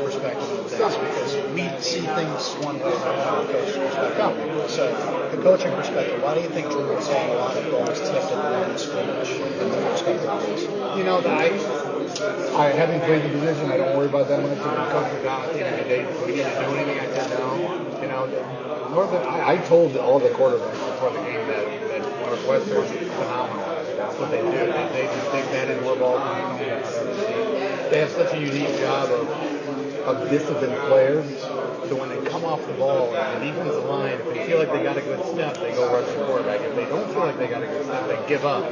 perspective of things because we see things one way from our coach's perspective. So, the coaching perspective, why do you think Drew was having a lot of balls tipped at the line of scrimmage in the first couple of days? You know, I haven't played the position. I don't worry about that much. If the coach was out at the end of the day, do we need to do anything? I said no. You know, I told all the quarterbacks before the game that Northwestern is phenomenal. That's what they do. They've batted more balls than anyone I've ever seen. They have such a unique job of disciplined players. So when they come off the ball, the defensive line, if they feel like they got a good step, they go rush the quarterback. If they don't feel like they got a good step, they give up,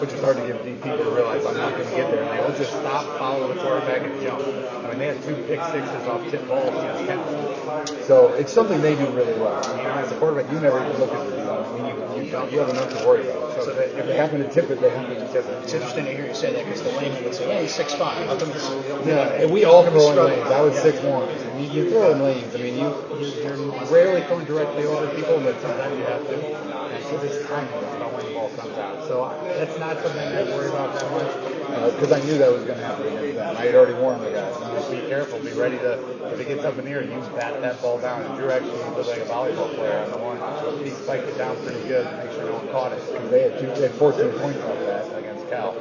which is hard to get people to realize I'm not going to get there. And they all just stop, follow the quarterback, and jump. I mean, they had 2 pick sixes off tip balls against Tennessee. So it's something they do really well. You know, as a quarterback, you never even look at the defense. I mean, you have enough to worry about. So if they happen to tip it, they happen to tip it. It's interesting to hear you say that because the layman would say, yeah, he's 6'5". How come it's, yeah, and we all throw in lanes. I was 6'1". You throw in lanes. I mean, you're rarely throwing directly over people, but sometimes you have to. And so this time, about when the ball comes out. So that's not something I worry about that much because I knew that was going to happen against them. I had already warned the guys. Just be careful. Be ready to, if it gets up in the air, you bat that ball down. And Drew actually looked like a volleyball player on the one. He spiked it down pretty good to make sure no one caught it because they had 14 points off of that against Cal.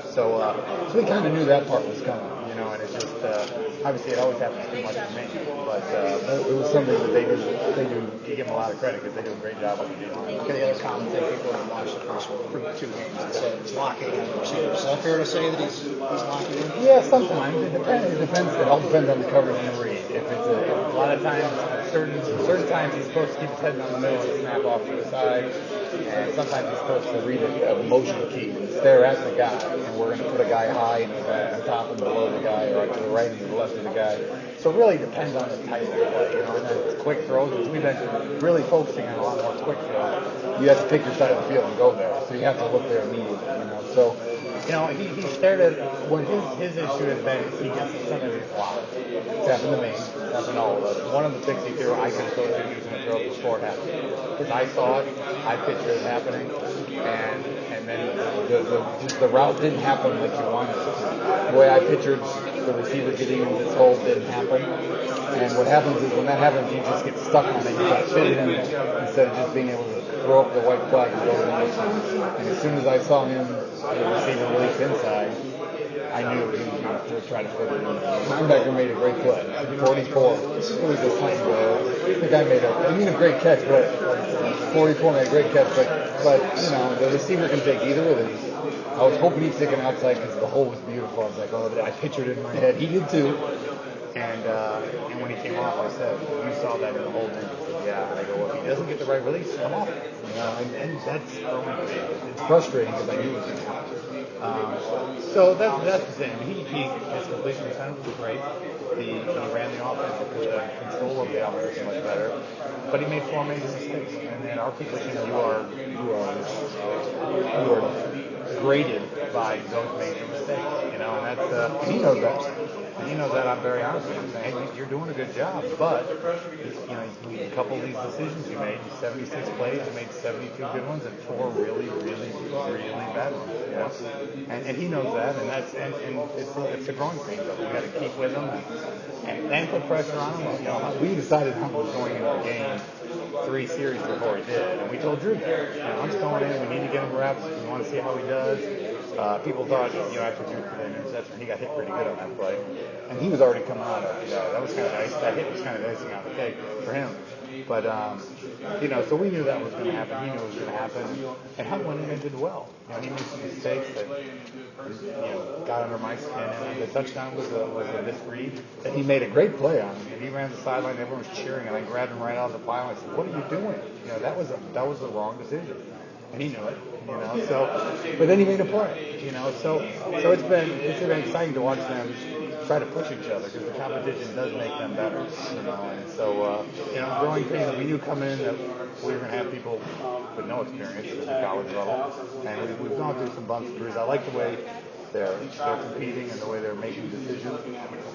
So we kind of knew that part was coming, you know, and it just obviously it always happens too much for me, but it was something that they do. You give them a lot of credit because they do a great job on the game. Okay, the other common thing people have watched the first 2 games and said it's locking in the receivers. Is that fair to say that he's locking in? Yeah, sometimes it depends. It all depends on the coverage and the read. If it's a lot of times, certain times he's supposed to keep his head in the middle and snap off to the side, and sometimes he's supposed to read a motion key and stare at the guy, and we're going to put a guy high and on top and below the guy, or to the right and to the left of the guy. So it really depends on the type of play, you know. And then it's quick throws. We've been really focusing on a lot more quick throws. You have to pick your side of the field and go there, so you have to look there immediately, you know. So, you know, he stared at what his issue has been is he gets some of these blocks. It's happened to me. It's happened to all of us. One of the picks he threw, I could have told you he was going to throw it before it happened. Because I saw it, I pictured it happening, and then the route didn't happen like you wanted it to. The way I pictured the receiver getting into this hole didn't happen. And what happens is when that happens, you just get stuck on it. You got to fit it in instead of just being able to throw up the white flag and go to the next one. And as soon as I saw him, the receiver release inside, I knew he was going to try to fit it in. The linebacker made a great play. 44. It was a slant goal. The guy made a great catch, but 44 made a great catch. But you know, the receiver can take either of these. I was hoping he'd take an outside because the hole was beautiful. I was like, oh, I pictured it in my head. He did too. And when he came off, I said, you saw that in the whole thing. He said, yeah. And I go, well, if he doesn't get the right release, come off. You know, and that's throwing to me. It's frustrating because I knew it was going to happen. So that's the thing. His completion percentage was great. He ran the offense. The control of the offense was much better. But he made 4 major mistakes. And in our position, you are graded by those major mistakes. You know, and that's he knows that. And he knows that. I'm very honest with him, saying, hey, you're doing a good job, but you know, a couple of these decisions you made, 76 plays, you made 72 good ones and 4 really, really, really bad ones. You know, and he knows that, and it's a growing thing. But we got to keep with him and put pressure on him. You know, we decided Hunt was going into the game 3 series before he did, and we told Drew that. You know, Hunt's going in. We need to get him reps. We want to see how he does. People thought, you know, after Drew put in interception, he got hit pretty good on that play. And he was already coming out after that. That was kind of nice. That hit was kind of icing on the cake for him. But, you know, so we knew that was going to happen. He knew it was going to happen. And Hunt went in and did well. You know, he made some mistakes that, you know, got under my skin. And the touchdown was a misread that he made a great play on. And he ran the sideline. Everyone was cheering. And I grabbed him right out of the pile. I said, what are you doing? You know, that was the wrong decision. And he knew it, you know. So, but then he made a play, you know. So it's been exciting to watch them try to push each other because the competition does make them better, you know. And so, you know, growing pains. We knew coming in that we were going to have people with no experience at the college level, and we've gone through some bumps and bruises. I like the way they're competing and the way they're making decisions,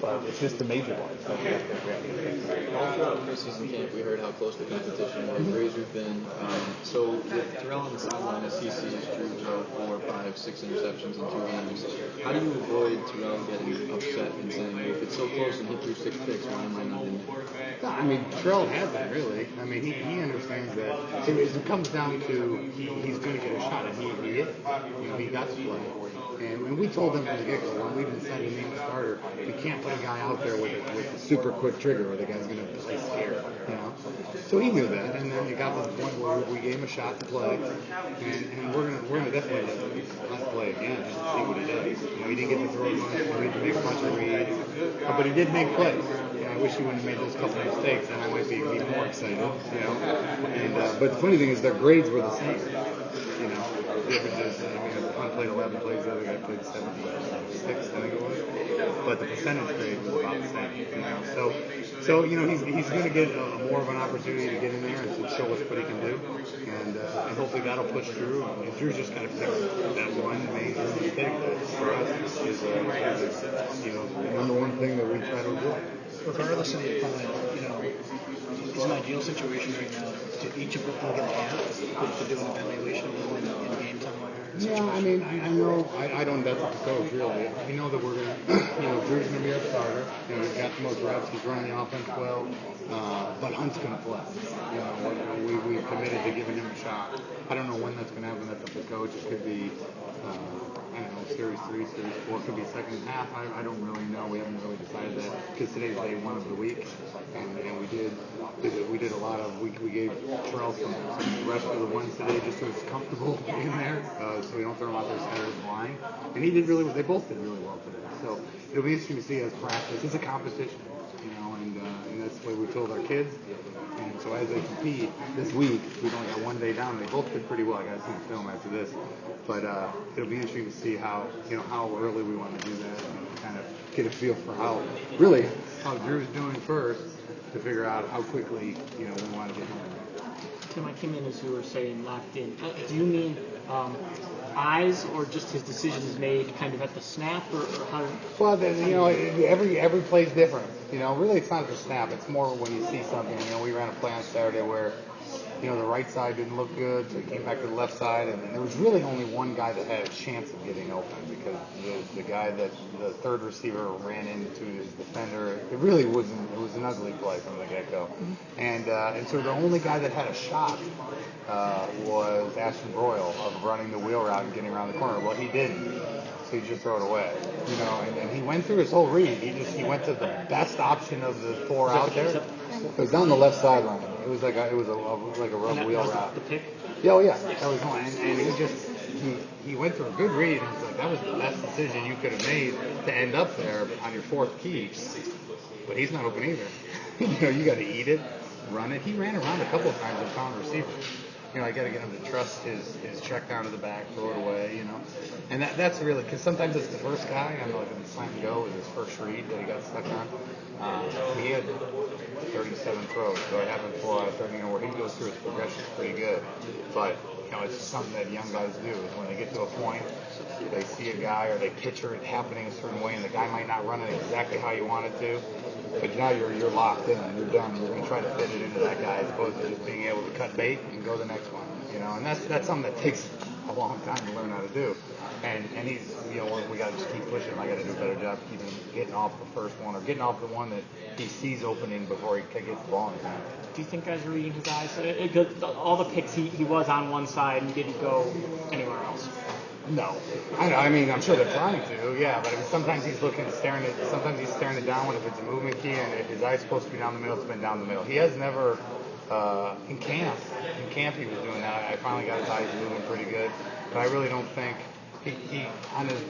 but it's just the major ones that we have to All throughout preseason camp, we heard how close the competition was, razor thin. So with Terrel on the sideline, as he sees Drew throw 4, 5, 6 interceptions in 2 games, how do you avoid Terrel getting upset and saying, well, if it's so close and he threw 6 picks, why am I not in there? No, I mean, Terrell hasn't really. I mean, he understands that it comes down to he's going to get a shot, and he is. He got to play. And we told him from the get-go, when we decided to name the starter, we can't put a guy out there with a super quick trigger where the guy's going to play scared, So he knew that, and then it got to the point where we gave him a shot to play, and we're gonna definitely let him play again just to see what he does. He didn't get to throw much, he didn't make a bunch of reads, but he did make plays. I wish he wouldn't have made those couple of mistakes, and I might be even more excited, And but the funny thing is their grades were the same, The difference is, one played 11 plays, the other guy played 76, I think it was. But the percentage grade was about the same, So he's going to get more of an opportunity to get in there and to show us what he can do, and hopefully that'll push through. And Drew's just got to fix that one major mistake that for us is the number one thing that we try to avoid. Regardless of the opponent, it's an ideal situation right now to each of them get a half to do an evaluation in game time. Yeah, I mean, I know, I don't, that's up to coach, really. We know that we're going to, Drew's going to be our starter. We've got the most reps. He's running the offense well. But Hunt's going to play. We committed to giving him a shot. I don't know when that's going to happen. That's up to coach. It could be, Series 3, Series 4. Could be second half. I don't really know. We haven't really decided that because today's day 1 of the week. And we did a lot of, we gave Terrell some rest for the ones today just so he's comfortable in there. So we don't throw him out there Saturday flying. And he did really well. They both did really well today. So it'll be interesting to see as practice. It's a competition, and that's the way we told our kids. And so as they compete this week, we've only got 1 day down. And they both did pretty well. I got to see the film after this. But it'll be interesting to see how early we want to do that and kind of get a feel for how Drew's doing first to figure out how quickly, we want to get him. Tim, I came in as you were saying locked in. Do you mean eyes or just his decisions made kind of at the snap or how? Well, every play is different. Really it's not the snap. It's more when you see something. We ran a play on Saturday where, the right side didn't look good, so he came back to the left side, and there was really only one guy that had a chance of getting open because the guy that the third receiver ran into his defender, it really wasn't. It was an ugly play from the get-go, and so the only guy that had a shot was Ashton Broyle of running the wheel route and getting around the corner. Well, he didn't. So he just threw it away, and he went through his whole read. He went to the best option of the 4 out there. It was down the left sideline. It was like a rub wheel route. The pick? Yeah, oh yeah, that was one. And he went through a good read, and it's like that was the best decision you could have made to end up there on your 4th key. But he's not open either. You got to eat it, run it. He ran around a couple of times and found receivers. I got to get him to trust his check down to the back, throw it away, And that's really, because sometimes it's the first guy, like in the slam and go, was his first read that he got stuck on. He had 37 throws, so it happened 4 out of 30, where he goes through his progression pretty good. But, it's just something that young guys do, is when they get to a point, they see a guy or they picture it happening a certain way, and the guy might not run it exactly how you want it to. But now you're locked in, you're done. You're going to try to fit it into that guy as opposed to just being able to cut bait and go the next one. And that's something that takes a long time to learn how to do. And he's, we got to just keep pushing him. I got to do a better job getting off the first one or getting off the one that he sees opening before he gets the ball in his hand. Do you think guys are reading his eyes? All the picks, he was on one side and didn't go anywhere else. No, I mean, I'm sure they're trying to, yeah. But sometimes he's staring it down when if it's a movement key, and if his eye's supposed to be down the middle, it's been down the middle. He has never in camp he was doing that. I finally got his eyes moving pretty good, but I really don't think he on his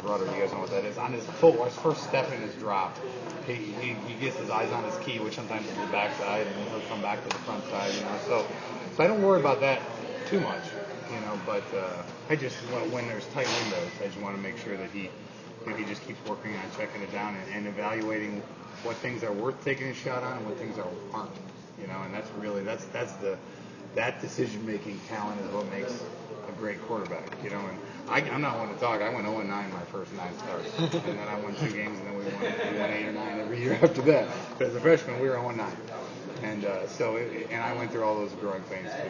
rudder. You guys know what that is. On his footwork, his first step in his drop, he gets his eyes on his key, which sometimes is the back side, and then he'll come back to the front side. So I don't worry about that too much. But I just, when there's tight windows, I just want to make sure that he just keeps working on checking it down and evaluating what things are worth taking a shot on and what things aren't. And that's really, that decision-making talent is what makes a great quarterback, you know. And I'm not one to talk. I went 0-9 my first 9 starts, and then I won 2 games, and then we won 8 or 9 every year after that. But as a freshman, we were 0-9, and and I went through all those growing pains too.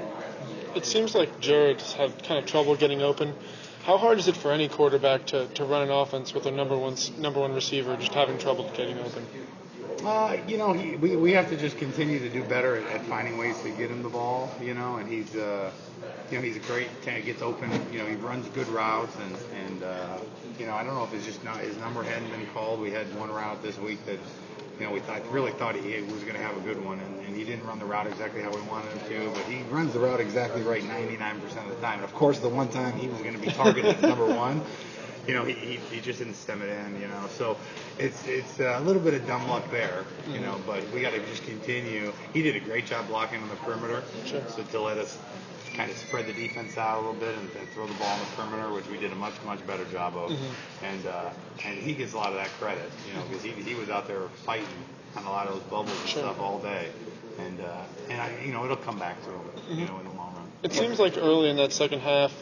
It seems like Jared's had kind of trouble getting open. How hard is it for any quarterback to run an offense with a number one receiver just having trouble getting open? You know, we have to just continue to do better at finding ways to get him the ball, you know, and he's a great, gets open, you know, he runs good routes, and you know, I don't know if it's just not, his number hadn't been called. We had one route this week that, you know, we really thought he was going to have a good one, and he didn't run the route exactly how we wanted him to, but he runs the route exactly right 99% of the time. And of course, the one time he was going to be targeted as number one, you know, he just didn't stem it in, you know. So it's a little bit of dumb luck there, you know, but we got to just continue. He did a great job blocking on the perimeter, so to let us kind of spread the defense out a little bit and throw the ball on the perimeter, which we did a much better job of. And he gets a lot of that credit, you know, because he was out there fighting on a lot of those bubbles and stuff all day. And you know, it'll come back to him, you know, in the long run. It seems like early in that second half,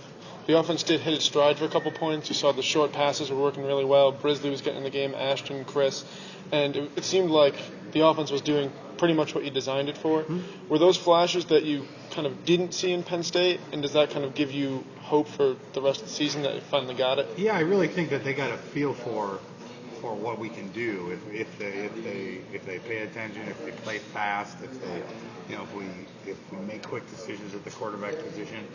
the offense did hit its stride for a couple points. You saw the short passes were working really well. Brisley was getting in the game, Ashton, Chris. And it seemed like the offense was doing pretty much what you designed it for. Were those flashes that you kind of didn't see in Penn State? And does that kind of give you hope for the rest of the season that you finally got it? Yeah, I really think that they got a feel for what we can do if they pay attention, if they play fast, if they, you know, if we make quick decisions at the quarterback position,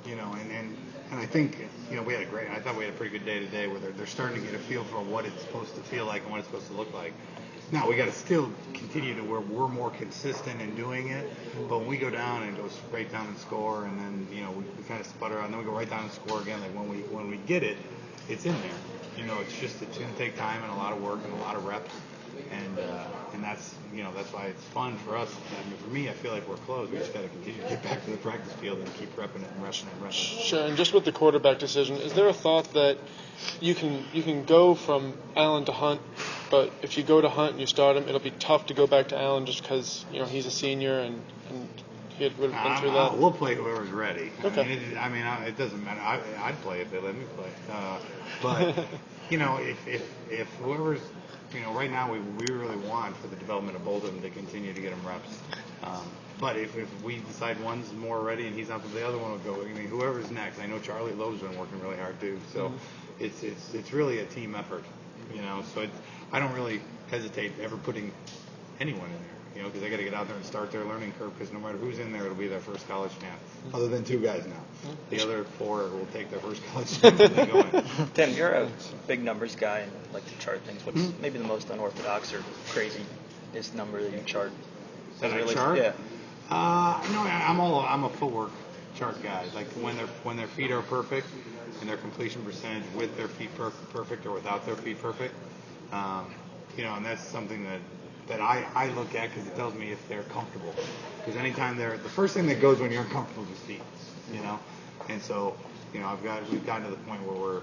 you know, and I think, you know, I thought we had a pretty good day today where they're starting to get a feel for what it's supposed to feel like and what it's supposed to look like. Now we got to still continue to where we're more consistent in doing it, but when we go down and go straight down and score, and then, you know, we kind of sputter, and then we go right down and score again. Like when we get it, it's in there. You know, it's going to take time and a lot of work and a lot of reps, and that's, you know, that's why it's fun for us. I mean, for me, I feel like we're close. We just got to continue to get back to the practice field and keep repping it and rushing it and rushing it. Sure. And just with the quarterback decision, is there a thought that you can go from Allen to Hunt, but if you go to Hunt and you start him, it'll be tough to go back to Allen just because, you know, he's a senior and he would have been through that? We'll play whoever's ready. Okay. It doesn't matter. I'd play if they let me play. But you know, if whoever's, you know, right now we really want for the development of both of them to continue to get them reps. But if we decide one's more ready and he's not, the other one will go. I mean, whoever's next. I know Charlie Lowe's been working really hard too. So it's really a team effort. You know, so I don't really hesitate ever putting anyone in there. You know, because they got to get out there and start their learning curve. Because no matter who's in there, it'll be their first college snap. Other than 2 guys now, the other 4 will take their first college snap when they go in. Tim, you're a big numbers guy and like to chart things. What's maybe the most unorthodox or craziest number that you chart? That I chart? Yeah. No, I'm a footwork chart guy. Like when their feet are perfect and their completion percentage with their feet perfect or without their feet perfect. You know, and that's something that I look at because it tells me if they're comfortable. Because anytime the first thing that goes when you're uncomfortable is feet, you know. And so, you know, we've gotten to the point where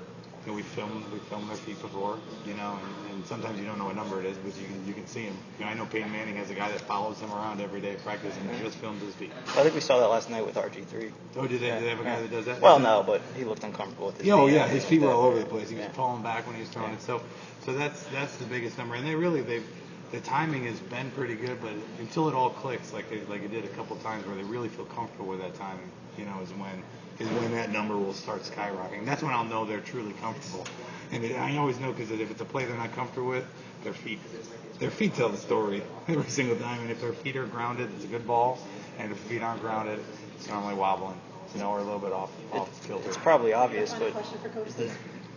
we film their feet before, you know, and sometimes you don't know what number it is, but you can see him. You know, I know Peyton Manning has a guy that follows him around every day at practice and just films his feet. I think we saw that last night with RG3. Oh, did they have a guy that does that? Well, no, but he looked uncomfortable with his feet. Oh, yeah, his feet were all over the place. He was pulling back when he was throwing it. So that's the biggest number. And the timing has been pretty good, but until it all clicks, like it did a couple times, where they really feel comfortable with that timing, you know, is when that number will start skyrocketing. That's when I'll know they're truly comfortable. And I always know, because if it's a play they're not comfortable with, their feet tell the story every single time. And if their feet are grounded, it's a good ball. And if their feet aren't grounded, it's normally wobbling, you know, or a little bit off kilter. It's probably obvious, but is the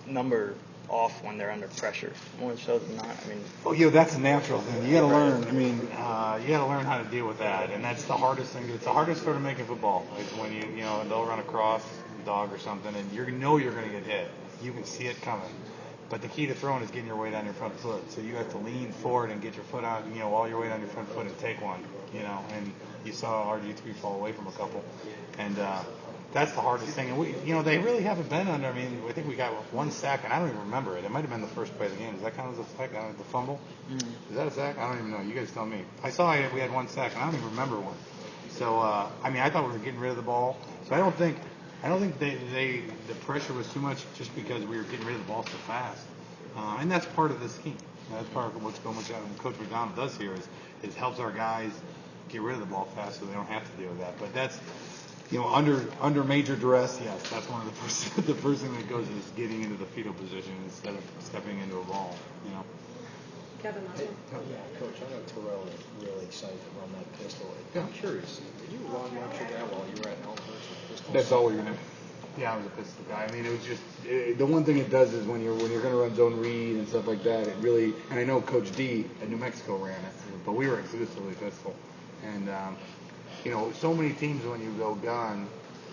number off when they're under pressure more so than not? I mean, yeah, that's a natural thing. You got to learn. I mean, you got to learn how to deal with that, and that's the hardest thing. It's the hardest sort of making football is when you know they'll run across a dog or something, and you're going to get hit. You can see it coming, but the key to throwing is getting your weight on your front foot. So you have to lean forward and get your foot on, you know, all your weight on your front foot and take one, you know. And you saw RG3 fall away from a couple, and that's the hardest thing. And they really haven't been under. I mean, I think we got 1 sack, and I don't even remember it. It might have been the first play of the game. Does that count as a sack? The fumble? Is that a sack? I don't even know. You guys tell me. I saw we had 1 sack, and I don't even remember one. So, I mean, I thought we were getting rid of the ball. So I don't think I don't think the pressure was too much just because we were getting rid of the ball so fast, and that's part of the scheme. That's part of what Coach McDonald does here is helps our guys get rid of the ball fast so they don't have to deal with that. But that's under major duress, yes, that's one of the first thing that goes is getting into the fetal position instead of stepping into a ball. Kevin, Hey, Coach, I know Terrel is really excited to run that pistol. Yeah. I'm curious, did you run much of that while you were at Elmhurst? Pistol That's all we were doing. Yeah, I was a pistol guy. I mean, it was just the one thing it does is when you're going to run zone read and stuff like that. It really, and I know Coach D at New Mexico ran it, but we were exclusively pistol. And so many teams when you go gun,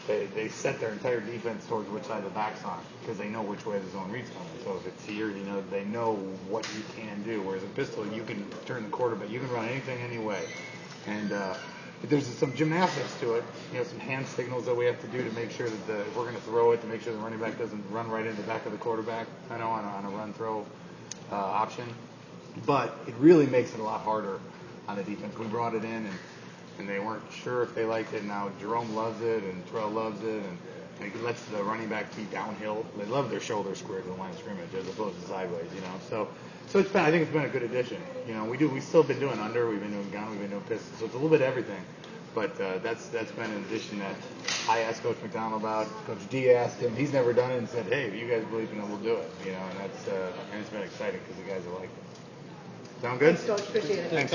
they set their entire defense towards which side the back's on because they know which way the zone read's coming. So if it's here, they know what you can do. Whereas a pistol, you can turn the quarterback, you can run anything anyway. And there's some gymnastics to it, some hand signals that we have to do to make sure that if we're going to throw it, to make sure the running back doesn't run right into the back of the quarterback, on a run throw option. But it really makes it a lot harder on the defense. We brought it in and they weren't sure if they liked it. Now Jerome loves it and Terrell loves it, and he lets the running back be downhill. They love their shoulder square to the line of scrimmage as opposed to sideways. So I think it's been a good addition. We've still been doing under, we've been doing gun, we've been doing pistol, so it's a little bit of everything. But that's been an addition that I asked Coach McDonald about. Coach D asked him. He's never done it and said, "Hey, if you guys believe in it, we'll do it." And it's been exciting because the guys are like it. Sound good? Thanks, Coach. Appreciate it. Thanks.